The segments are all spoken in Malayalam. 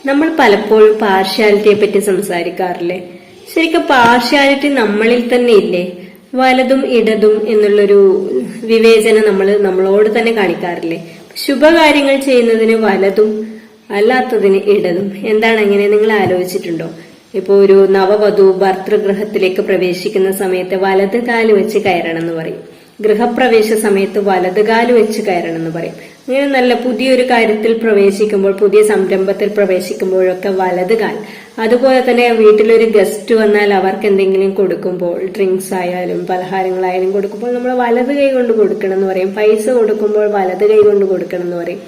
നമ്മൾ പലപ്പോഴും പാർഷ്യാലിറ്റിയെ പറ്റി സംസാരിക്കാറില്ലേ? ശരിക്കും പാർഷ്യാലിറ്റി നമ്മളിൽ തന്നെ ഇല്ലേ? വലതും ഇടതും എന്നുള്ളൊരു വിവേചനം നമ്മളോട് തന്നെ കാണിക്കാറില്ലേ? ശുഭകാര്യങ്ങൾ ചെയ്യുന്നതിന് വലതും അല്ലാത്തതിന് ഇടതും. എന്താണ് അങ്ങനെ നിങ്ങൾ ആലോചിച്ചിട്ടുണ്ടോ? ഇപ്പൊ ഒരു നവവധു ഭർതൃഗൃഹത്തിലേക്ക് പ്രവേശിക്കുന്ന സമയത്ത് വലത് കാല് വെച്ച് കയറണം എന്ന് പറയും. ഗൃഹപ്രവേശ സമയത്ത് വലത് കാല് വെച്ച് കയറണം എന്ന് പറയും. അങ്ങനെ നല്ല പുതിയൊരു കാര്യത്തിൽ പ്രവേശിക്കുമ്പോൾ, പുതിയ സംരംഭത്തിൽ പ്രവേശിക്കുമ്പോഴൊക്കെ വലത് കാൽ. അതുപോലെ തന്നെ വീട്ടിലൊരു ഗസ്റ്റ് വന്നാൽ അവർക്ക് എന്തെങ്കിലും കൊടുക്കുമ്പോൾ, ഡ്രിങ്ക്സ് ആയാലും പലഹാരങ്ങളായാലും കൊടുക്കുമ്പോൾ നമ്മൾ വലത് കൈ കൊണ്ട് കൊടുക്കണം എന്ന് പറയും. പൈസ കൊടുക്കുമ്പോൾ വലത് കൈ കൊണ്ട് കൊടുക്കണം എന്ന് പറയും.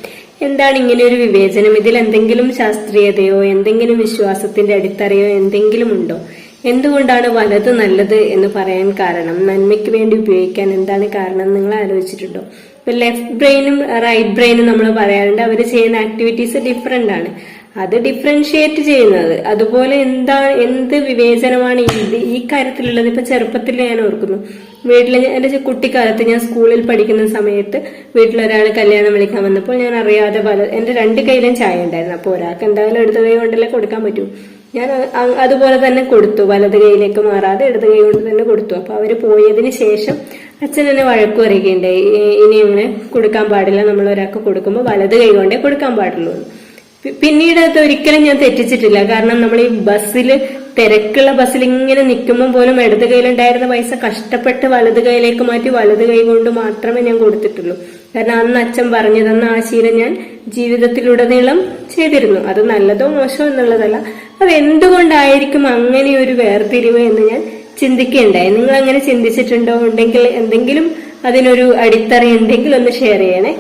എന്താണ് ഇങ്ങനെ ഒരു വിവേചനം? ഇതിൽ എന്തെങ്കിലും ശാസ്ത്രീയതയോ എന്തെങ്കിലും വിശ്വാസത്തിന്റെ അടിത്തറയോ എന്തെങ്കിലും ഉണ്ടോ? എന്തുകൊണ്ടാണ് വലത് നല്ലത് എന്ന് പറയാൻ കാരണം? നന്മയ്ക്ക് വേണ്ടി ഉപയോഗിക്കാൻ എന്താണ് കാരണം? നിങ്ങൾ ആലോചിച്ചിട്ടുണ്ടോ? ഇപ്പൊ ലെഫ്റ്റ് ബ്രെയിനും റൈറ്റ് ബ്രെയിനും നമ്മൾ പറയാറുണ്ട്, അവർ ചെയ്യുന്ന ആക്ടിവിറ്റീസ് ഡിഫറെന്റ് ആണ്. അത് ഡിഫറൻഷിയേറ്റ് ചെയ്യുന്നത്. അതുപോലെ എന്ത് വിവേചനമാണ് ഈ കാര്യത്തിലുള്ളത്? ഇപ്പൊ ചെറുപ്പത്തിൽ ഞാൻ ഓർക്കുന്നു, വീട്ടില് എന്റെ കുട്ടിക്കാലത്ത് ഞാൻ സ്കൂളിൽ പഠിക്കുന്ന സമയത്ത് വീട്ടിലൊരാൾ കല്യാണം വിളിക്കാൻ വന്നപ്പോൾ ഞാൻ അറിയാതെ എന്റെ രണ്ട് കയ്യിലും ചായ ഉണ്ടായിരുന്നു. അപ്പൊ ഒരാൾക്ക് എന്തായാലും ഇടത് കൈ കൊണ്ടല്ലേ കൊടുക്കാൻ പറ്റൂ. ഞാൻ അതുപോലെ തന്നെ കൊടുത്തു, വലത് കൈയിലേക്ക് മാറാതെ ഇടത് കൈ കൊണ്ട് തന്നെ കൊടുത്തു. അപ്പൊ അവര് പോയതിന് ശേഷം അച്ഛൻ എന്നെ വഴക്ക് പറയുകയുണ്ടായി, ഇനി അങ്ങനെ കൊടുക്കാൻ പാടില്ല, നമ്മൾ ഒരാൾക്ക് കൊടുക്കുമ്പോൾ വലത് കൈ കൊണ്ടേ കൊടുക്കാൻ പാടുള്ളൂ. പിന്നീട് അത് ഒരിക്കലും ഞാൻ തെറ്റിച്ചിട്ടില്ല. കാരണം നമ്മൾ ഈ തിരക്കുള്ള ബസ്സിൽ ഇങ്ങനെ നിൽക്കുമ്പോൾ പോലും ഇടത് കയ്യിലുണ്ടായിരുന്ന പൈസ കഷ്ടപ്പെട്ട് വലത് കൈയിലേക്ക് മാറ്റി വലത് കൈ കൊണ്ട് മാത്രമേ ഞാൻ കൊടുത്തിട്ടുള്ളൂ. കാരണം അന്ന് അച്ഛൻ പറഞ്ഞു തന്ന ആ ശീലം ഞാൻ ജീവിതത്തിലുടനീളം ചെയ്തിരുന്നു. അത് നല്ലതോ മോശമോ എന്നുള്ളതല്ല, അത് എന്തുകൊണ്ടായിരിക്കും അങ്ങനെ ഒരു വേർതിരിവ് എന്ന് ഞാൻ ചിന്തിക്കുകയുണ്ടായി. നിങ്ങൾ അങ്ങനെ ചിന്തിച്ചിട്ടുണ്ടോ? ഉണ്ടെങ്കിൽ എന്തെങ്കിലും അതിനൊരു അടിത്തറ എന്തെങ്കിലും ഒന്ന് ഷെയർ ചെയ്യണേ.